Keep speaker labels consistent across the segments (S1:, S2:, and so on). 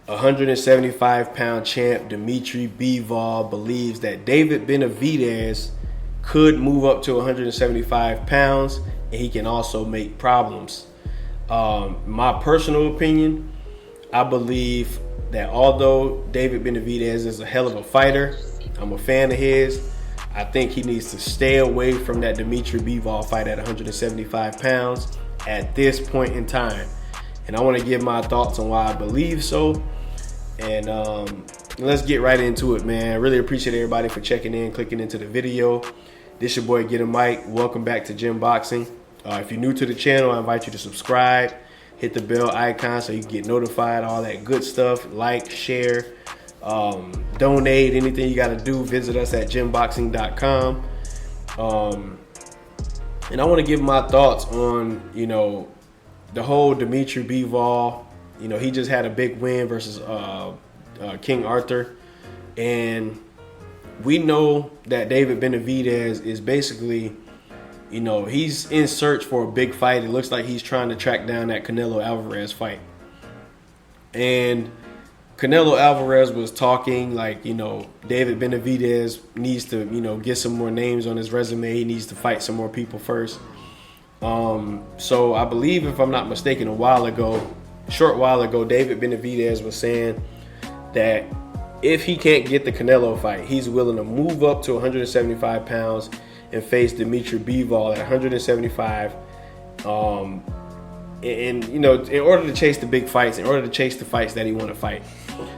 S1: 175-pound champ Dimitri Bivol believes that David Benavidez could move up to 175 pounds, and he can also make problems. My personal opinion, I believe that although David Benavidez is a hell of a fighter, I'm a fan of his, I think he needs to stay away from that Dimitri Bivol fight at 175 pounds at this point in time. And I want to give my thoughts on why I believe so. And let's get right into it, man. I really appreciate everybody for checking in, clicking into the video. This your boy Get a Mic. Welcome back to Gym Boxing. If you're new to the channel, I invite you to subscribe, hit the bell icon so you can get notified, all that good stuff. Like, share, donate, anything you got to do. Visit us at gymboxing.com. And I want to give my thoughts on, the whole Dimitri Bivol. He just had a big win versus King Arthur. And we know that David Benavidez is basically, he's in search for a big fight. It looks like he's trying to track down that Canelo Alvarez fight. And Canelo Alvarez was talking like, David Benavidez needs to, get some more names on his resume. He needs to fight some more people first. So I believe, if I'm not mistaken, a short while ago, David Benavidez was saying that if he can't get the Canelo fight, he's willing to move up to 175 pounds and face Dimitri Bivol at 175. In order to chase the big fights, in order to chase the fights that he want to fight.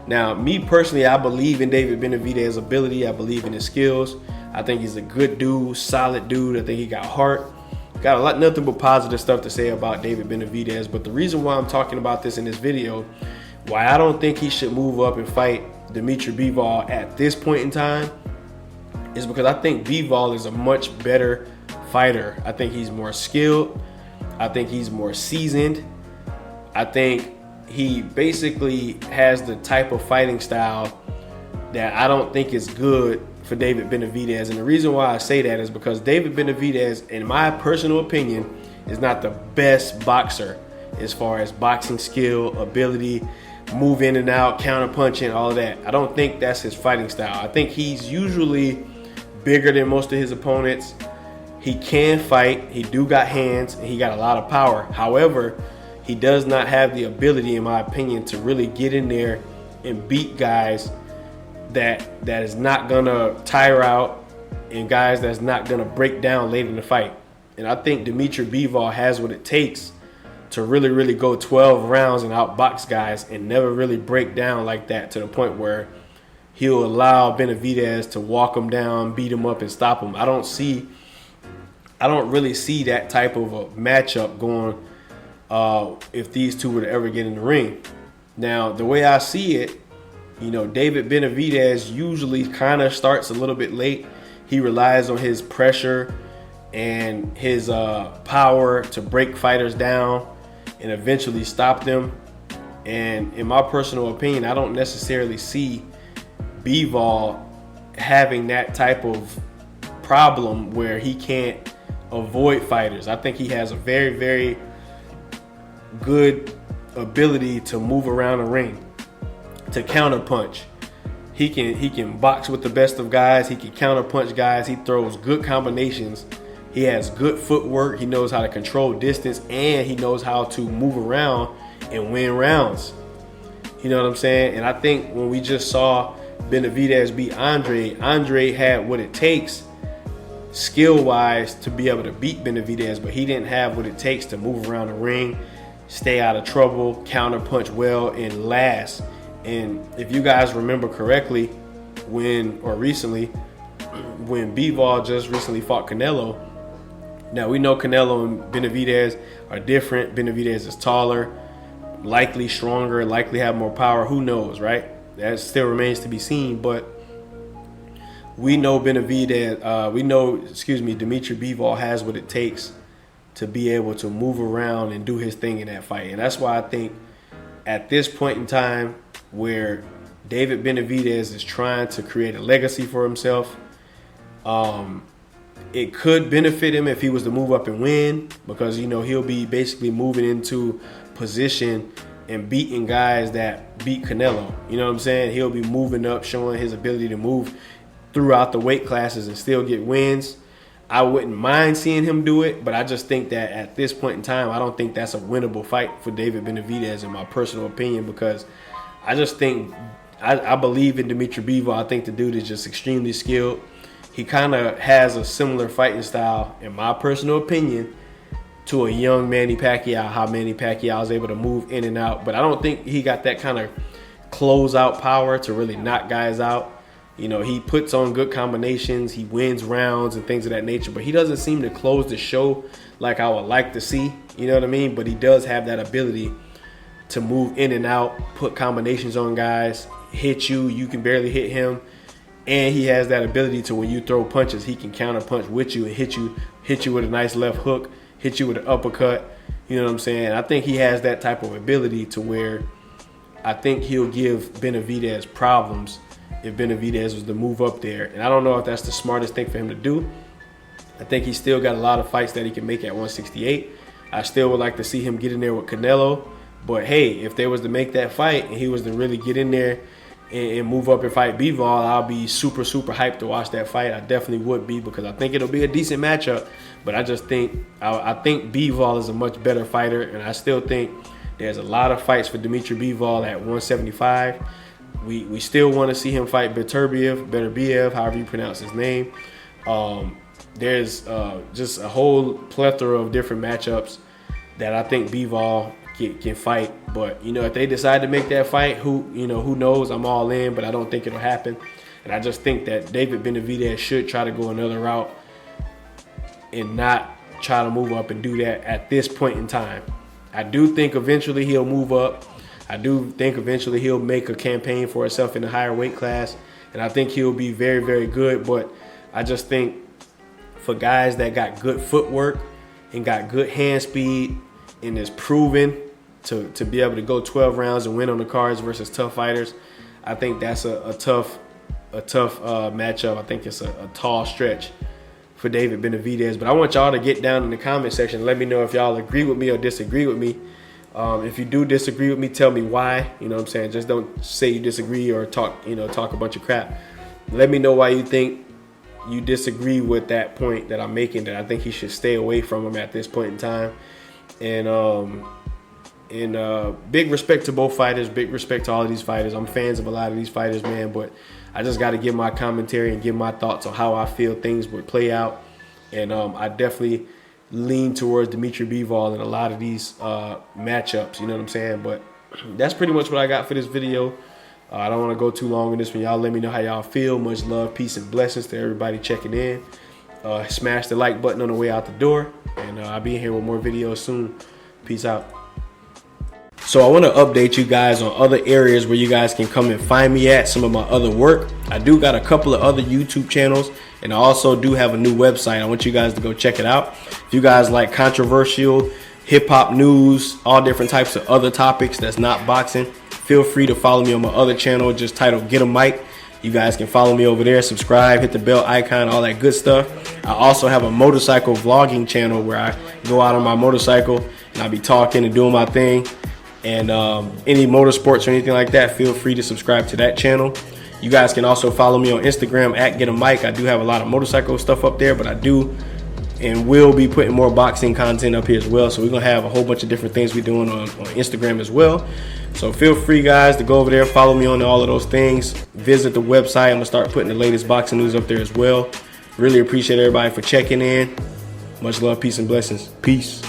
S1: Now, me personally, I believe in David Benavidez's ability. I believe in his skills. I think he's a good dude, solid dude. I think he got heart. Got nothing but positive stuff to say about David Benavidez. But the reason why I'm talking about this in this video, why I don't think he should move up and fight Dimitri Bivol at this point in time, is because I think Bivol is a much better fighter. I think he's more skilled. I think he's more seasoned. I think he basically has the type of fighting style that I don't think is good for David Benavidez. And the reason why I say that is because David Benavidez, in my personal opinion, is not the best boxer as far as boxing skill, ability, move in and out, counter punching, all of that. I don't think that's his fighting style. I think he's usually bigger than most of his opponents. He can fight. He do got hands, and he got a lot of power. However, he does not have the ability, in my opinion, to really get in there and beat guys that is not gonna tire out, and guys that's not gonna break down late in the fight. And I think Dimitri Bivol has what it takes to really, really go 12 rounds and outbox guys and never really break down like that, to the point where he'll allow Benavidez to walk him down, beat him up, and stop him. I don't really see that type of a matchup going if these two were to ever get in the ring. Now, the way I see it, David Benavidez usually kind of starts a little bit late. He relies on his pressure and his power to break fighters down and eventually stop them. And in my personal opinion, I don't necessarily see Bivol having that type of problem where he can't avoid fighters. I think he has a very, very good ability to move around the ring, to counter punch. He can box with the best of guys. He can counter punch guys. He throws good combinations. He has good footwork. He knows how to control distance, and he knows how to move around and win rounds. You know what I'm saying? And I think when we just saw Benavidez beat Andre had what it takes skill-wise to be able to beat Benavidez, but he didn't have what it takes to move around the ring, stay out of trouble, counter punch well, and last. And if you guys remember correctly, recently, when Bivol just recently fought Canelo, now we know Canelo and Benavidez are different. Benavidez is taller, likely stronger, likely have more power. Who knows, right? That still remains to be seen, but we know Dimitri Bivol has what it takes to be able to move around and do his thing in that fight. And that's why I think at this point in time, where David Benavidez is trying to create a legacy for himself, it could benefit him if he was to move up and win, because he'll be basically moving into position and beating guys that beat Canelo. You know what I'm saying? He'll be moving up, showing his ability to move throughout the weight classes and still get wins. I wouldn't mind seeing him do it, but I just think that at this point in time, I don't think that's a winnable fight for David Benavidez, in my personal opinion, because I just think I believe in Dimitri Bivol. I think the dude is just extremely skilled. He kind of has a similar fighting style, in my personal opinion, to a young Manny Pacquiao, how Manny Pacquiao is able to move in and out. But I don't think he got that kind of closeout power to really knock guys out. You know, he puts on good combinations, he wins rounds and things of that nature, but he doesn't seem to close the show like I would like to see. You know what I mean? But he does have that ability to move in and out, put combinations on guys, hit you, you can barely hit him. And he has that ability to, when you throw punches, he can counter punch with you and hit you with a nice left hook, hit you with an uppercut. You know what I'm saying? I think he has that type of ability to where I think he'll give Benavidez problems if Benavidez was to move up there. And I don't know if that's the smartest thing for him to do. I think he's still got a lot of fights that he can make at 168. I still would like to see him get in there with Canelo. But hey, if they was to make that fight and he was to really get in there and move up and fight Bivol, I'll be super, super hyped to watch that fight. I definitely would be, because I think it'll be a decent matchup. But I just think, I think Bivol is a much better fighter, and I still think there's a lot of fights for Dimitri Bivol at 175. We still want to see him fight Beterbiev, however you pronounce his name. There's just a whole plethora of different matchups that I think Bivol can fight. But you know, if they decide to make that fight, who knows? I'm all in, but I don't think it'll happen. And I just think that David Benavidez should try to go another route and not try to move up and do that at this point in time. I do think eventually he'll move up. I do think eventually he'll make a campaign for himself in a higher weight class, and I think he'll be very, very good. But I just think for guys that got good footwork and got good hand speed and is proven to be able to go 12 rounds and win on the cards versus tough fighters, I think that's a tough matchup. I think it's a tall stretch for David Benavidez. But I want y'all to get down in the comment section and let me know if y'all agree with me or disagree with me. If you do disagree with me, tell me why. You know what I'm saying? Just don't say you disagree or talk a bunch of crap. Let me know why you think you disagree with that point that I'm making, that I think he should stay away from him at this point in time. And big respect to both fighters, big respect to all of these fighters. I'm fans of a lot of these fighters, man, but I just got to give my commentary and give my thoughts on how I feel things would play out. And I definitely lean towards Dimitri Bivol in a lot of these matchups, you know what I'm saying? But that's pretty much what I got for this video. I don't want to go too long in this one. Y'all let me know how y'all feel. Much love, peace, and blessings to everybody checking in. Smash the like button on the way out the door. And I'll be here with more videos soon. Peace out. So I want to update you guys on other areas where you guys can come and find me at, some of my other work. I do got a couple of other YouTube channels, and I also do have a new website. I want you guys to go check it out. If you guys like controversial hip-hop news, all different types of other topics that's not boxing, feel free to follow me on my other channel, just titled Get a Mic. You guys can follow me over there, subscribe, hit the bell icon, all that good stuff. I also have a motorcycle vlogging channel where I go out on my motorcycle and I be talking and doing my thing. And any motorsports or anything like that, feel free to subscribe to that channel. You guys can also follow me on Instagram at Get a Mic. I do have a lot of motorcycle stuff up there, but I do and will be putting more boxing content up here as well. So we're going to have a whole bunch of different things we're doing on Instagram as well. So feel free, guys, to go over there, follow me on all of those things. Visit the website. I'm going to start putting the latest boxing news up there as well. Really appreciate everybody for checking in. Much love, peace, and blessings. Peace.